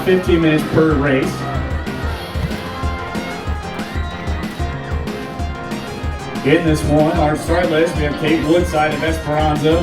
15 minutes per race. In this one, our start list, we have Kate Woodside of Esperanza,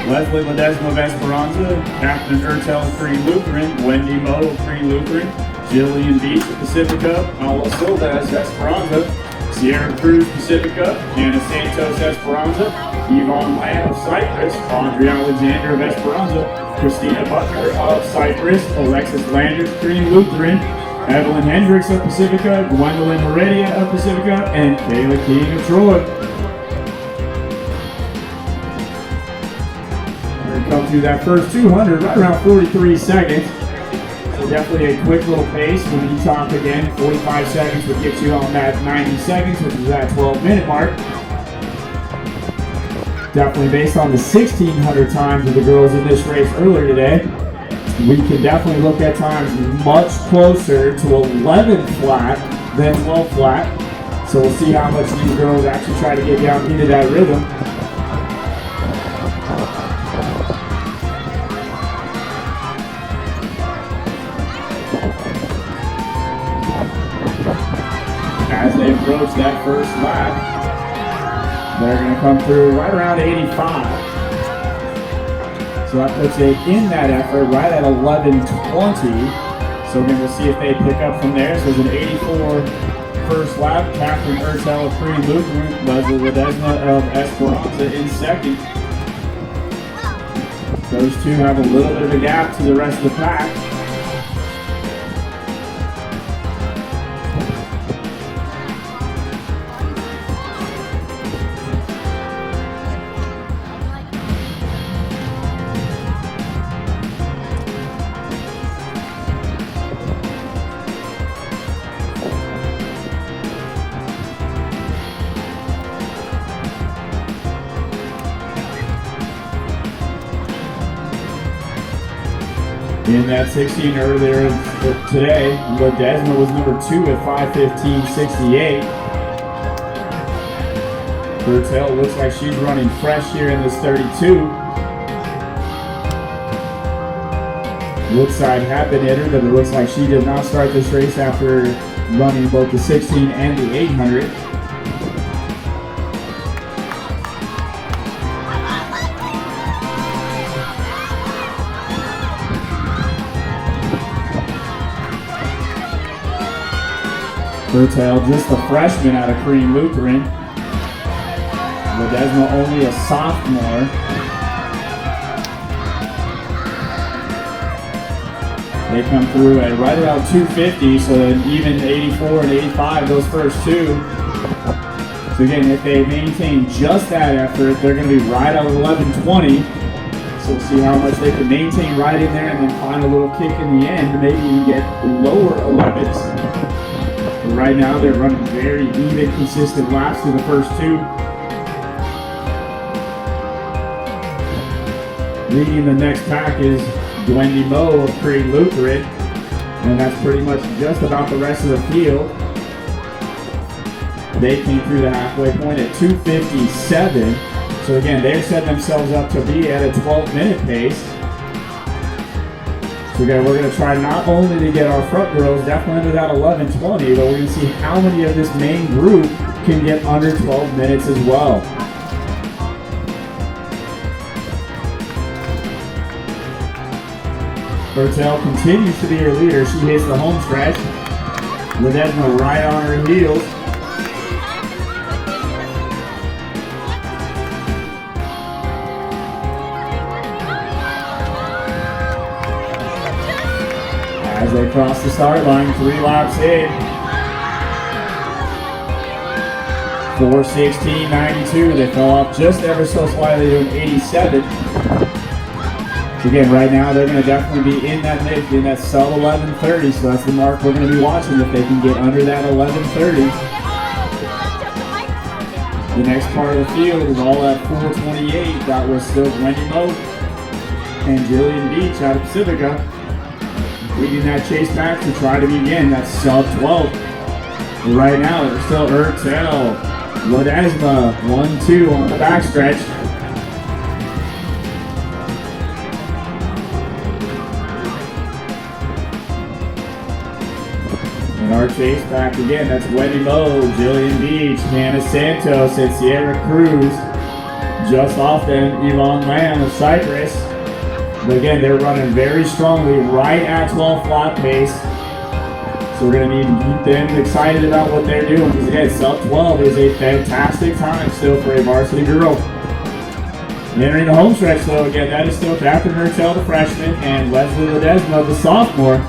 Leslie LEDESMA of Esperanza, Captain ERTEL of CREAN Lutheran, Wendy Moe of CREAN Lutheran, Jillian Beach of Pacifica, Paula Silva of Esperanza, Sierra Cruz Pacifica, Anna Santos Esperanza, Yvonne Lamb of CYPRESS, Audrey Alexander of Esperanza, Christina Butler of CYPRESS, Alexis Landers of CREAN Lutheran, Evelyn Hendricks of Pacifica, Gwendolyn Heredia of Pacifica, and Kayla King of Troy. We're going to come through that first 200 right around 43 seconds. So definitely a quick little pace. When you talk again, 45 seconds would get you on that 90 seconds, which is that 12-minute mark. Definitely based on the 1,600 times of the girls in this race earlier today, we can definitely look at times much closer to 11 flat than 12 flat. So we'll see how much these girls actually try to get down into that rhythm. As they approach that first lap, they're going to come through right around 85. So that puts it in that effort right at 11:20. So again, we'll see if they pick up from there. So it's an 84 first lap. Catherine ERTEL of CREAN Lutheran, Leslie LEDESMA of Esperanza in second. Those two have a little bit of a gap to the rest of the pack. In that 16 earlier today, LEDESMA was number 2 at 5:15.68. ERTEL looks like she's running fresh here in this 32. Woodside had been hitter, but it looks like she did not start this race after running both the 16 and the 800. ERTEL, just a freshman out of CREAN Lutheran. LEDESMA only a sophomore. They come through at right around 250, so then even 84 and 85, those first two. So again, if they maintain just that effort, they're going to be right at 11:20. So we'll see how much they can maintain right in there and then find a little kick in the end to maybe even get lower 11s. Right now, they're running very even, consistent laps through the first two. Leading the next pack is Wendy Moe of CREAN Lutheran, and that's pretty much just about the rest of the field. They came through the halfway point at 2:57. So again, they've set themselves up to be at a 12-minute pace. So again, we're going to try not only to get our front girls definitely under that 11:20, but we're going to see how many of this main group can get under 12 minutes as well. ERTEL continues to be her leader. She hits the home stretch. LEDESMA right on her heels. As they cross the start line, 3 laps in. 4:16.92. They fell off just ever so slightly to an 87. So again, right now they're going to definitely be in that sub 11:30. So that's the mark we're going to be watching if they can get under that 11:30. The next part of the field is all at 4:28. That was still Wendy Moe and Jillian Beach out of Pacifica, leading that chase back to try to begin that sub 12. But right now, they're still ERTEL, LEDESMA, 1-2 on the backstretch. our chase back again. That's Wendy Moe, Jillian Beach, Hannah Santos, and Sierra CRUZ. Just off them, EVONNE Lamb of CYPRESS. But again, they're running very strongly right at 12 flat pace. So we're going to need to keep them excited about what they're doing. Because again, sub 12 is a fantastic time still for a varsity girl. Entering the home stretch though, again, that is still Captain ERTEL, the freshman, and LESLEY LEDESMA, the sophomore.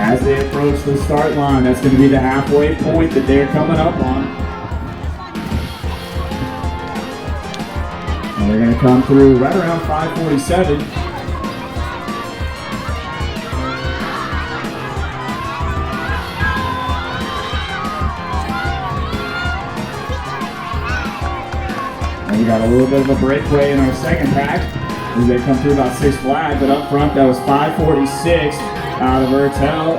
As they approach the start line, that's going to be the halfway point that they're coming up on. And they're going to come through right around 5:47. We got a little bit of a breakaway in our second pack as they come through about 6 flat, but up front that was 5:46 out of ERTEL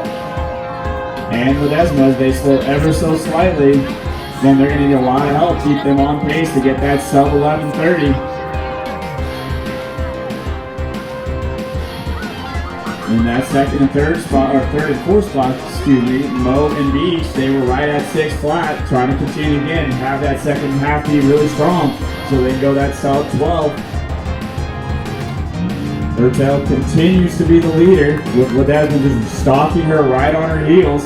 and LEDESMA as they slow ever so slightly. Then they're going to need a lot of help to keep them on pace to get that sub 11:30. In that second and third spot, or third and fourth spot, excuse me, Moe and Beach, they were right at 6 flat, trying to continue again and have that second half be really strong so they can go that sub 12. ERTEL continues to be the leader with LEDESMA just stalking her right on her heels.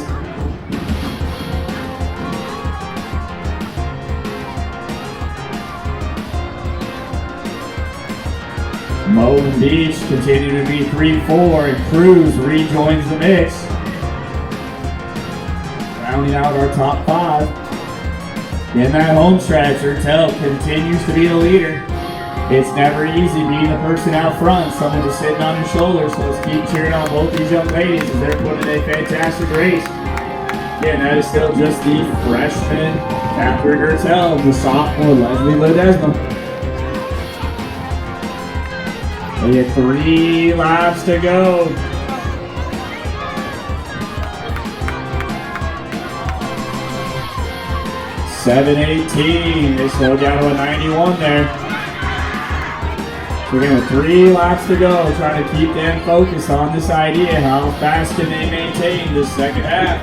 Moe and Beach continue to be 3-4, and CRUZ rejoins the mix. Rounding out our top 5. In that home stretch, ERTEL continues to be the leader. It's never easy being the person out front, someone just sitting on your shoulders, so let's keep cheering on both these young ladies as they're putting a fantastic race. Again, that is still just the freshman Captain ERTEL, the sophomore LESLEY LEDESMA. They get 3 laps to go. .718, they slowed down to a 91 there. So again, with 3 laps to go, trying to keep them focused on this idea. How fast can they maintain this second half?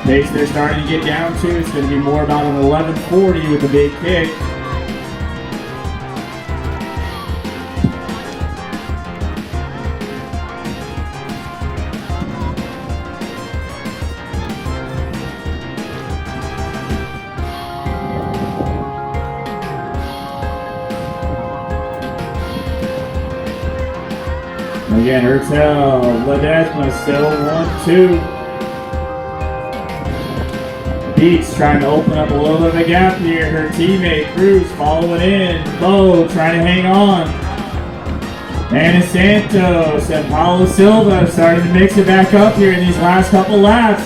Pace they're starting to get down to, it's going to be more about an 11:40 with a big kick. Again, ERTEL, LEDESMA still 1-2. Beach trying to open up a little bit of a gap here. Her teammate, CRUZ, following in. Moe trying to hang on. Hannah Santos and Paulo Silva starting to mix it back up here in these last couple laps.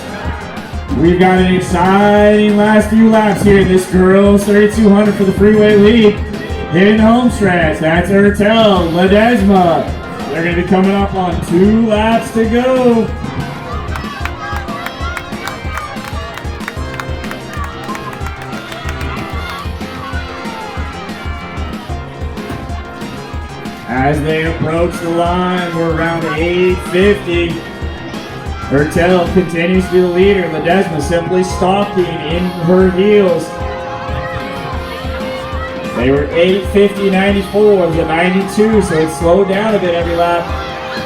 We've got an exciting last few laps here in this girls 3200 for the Freeway League. Hitting the home stretch. That's ERTEL, LEDESMA. They're going to be coming up on 2 laps to go. As they approach the line, we're around 8:50. ERTEL continues to be the leader. LEDESMA simply stalking in her heels. They were 8:50.94 to 92, so it slowed down a bit every lap.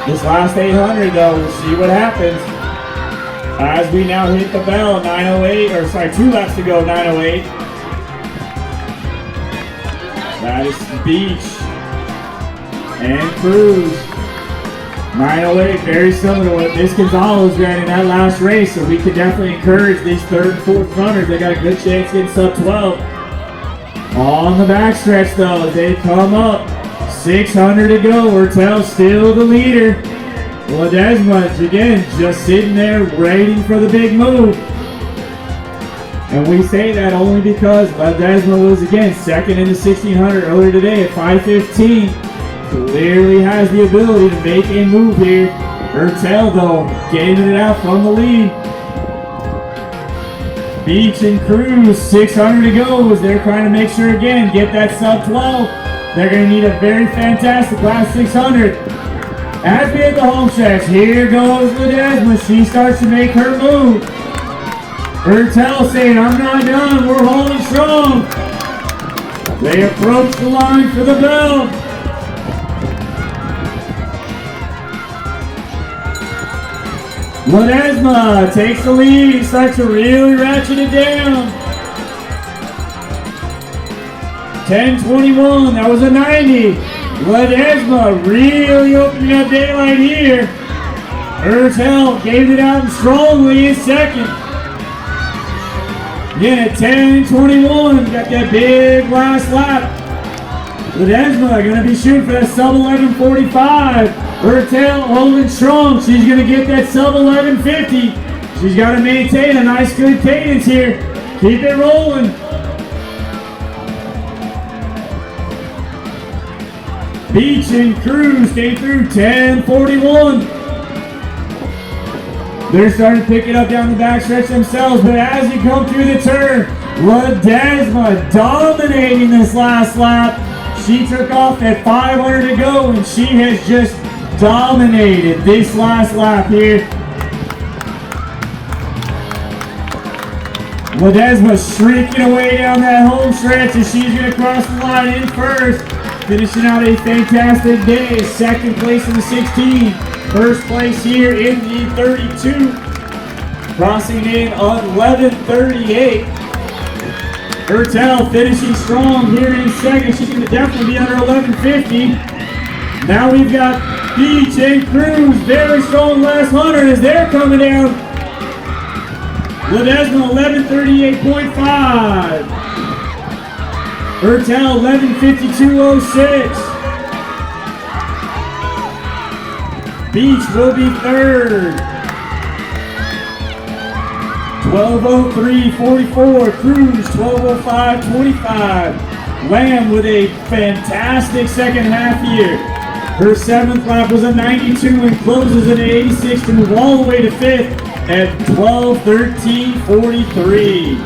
This last 800 though, we'll see what happens. As we now hit the bell, 9:08, or sorry, 2 laps to go, 9:08. That is Beach and CRUZ. 9:08, very similar to what Miss Gonzalez ran in that last race, so we could definitely encourage these 3rd and 4th runners. They got a good chance getting sub 12. On the backstretch though, as they come up, 600 to go. ERTEL still the leader. LEDESMA again just sitting there waiting for the big move. And we say that only because LEDESMA was again second in the 1600 earlier today at 5:15. Clearly has the ability to make a move here. ERTEL though getting it out from the lead. Beach and CRUZ, 600 to go as they're trying to make sure again, get that sub 12. They're going to need a very fantastic last 600. As we hit the home stretch, here goes LEDESMA. She starts to make her move. ERTEL saying, I'm not done, we're holding strong. They approach the line for the bell. LEDESMA takes the lead, starts to really ratchet it down. 10:21, that was a 90. LEDESMA really opening up daylight here. ERTEL gave it out strongly in second. Again at 10:21, got that big last lap. LEDESMA gonna be shooting for that sub 11:45. ERTEL holding strong. She's gonna get that sub 11:50. She's got to maintain a nice good cadence here. Keep it rolling. Beach and CRUZ came through 10:41. They're starting to pick it up down the backstretch themselves, but as you come through the turn, LEDESMA dominating this last lap. She took off at 500 to go, and she has just dominated this last lap here. LEDESMA shrieking away down that home stretch as she's going to cross the line in first. Finishing out a fantastic day. Second place in the 16. First place here in the 32. Crossing in on 11:38. ERTEL finishing strong here in second. She's going to definitely be under 11:50. Now we've got Beach and CRUZ. Very strong last 100 as they're coming down. LEDESMA 11:38.5. ERTEL 11:52.06. Beach will be third. 12:03.44. CRUZ 12:05.25. Lamb with a fantastic second half here. Her seventh lap was a 92 and closes at an 86 to move all the way to fifth at 12:13.43.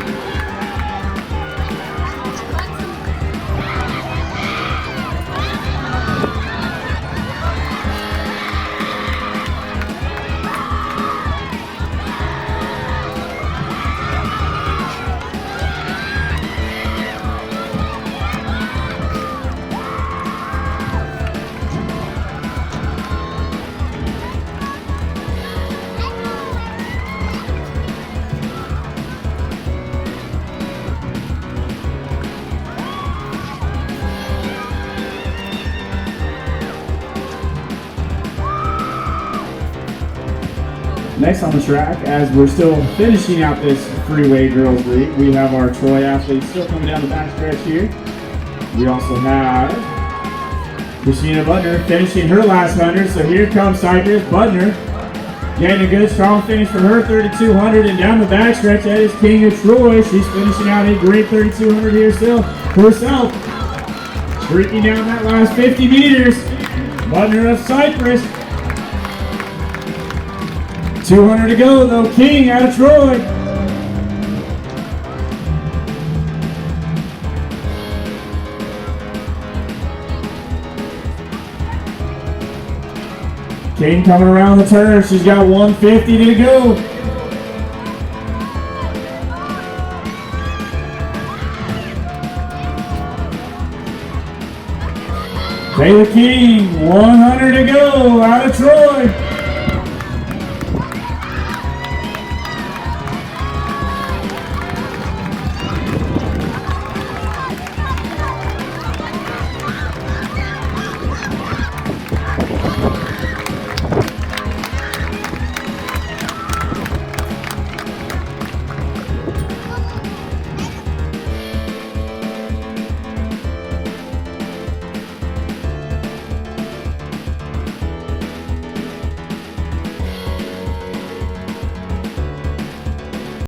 Next on the track, as we're still finishing out this Freeway Girls League, we have our Troy athletes still coming down the backstretch here. We also have Christina Butner finishing her last 100. So here comes CYPRESS. Butner getting a good strong finish for her 3,200, and down the backstretch that is King of Troy. She's finishing out a great 3,200 here still herself. Streaking down that last 50 meters. Butner of CYPRESS. 200 to go though. King out of Troy. King coming around the turn. She's got 150 to go. Taylor King, 100 to go out of Troy.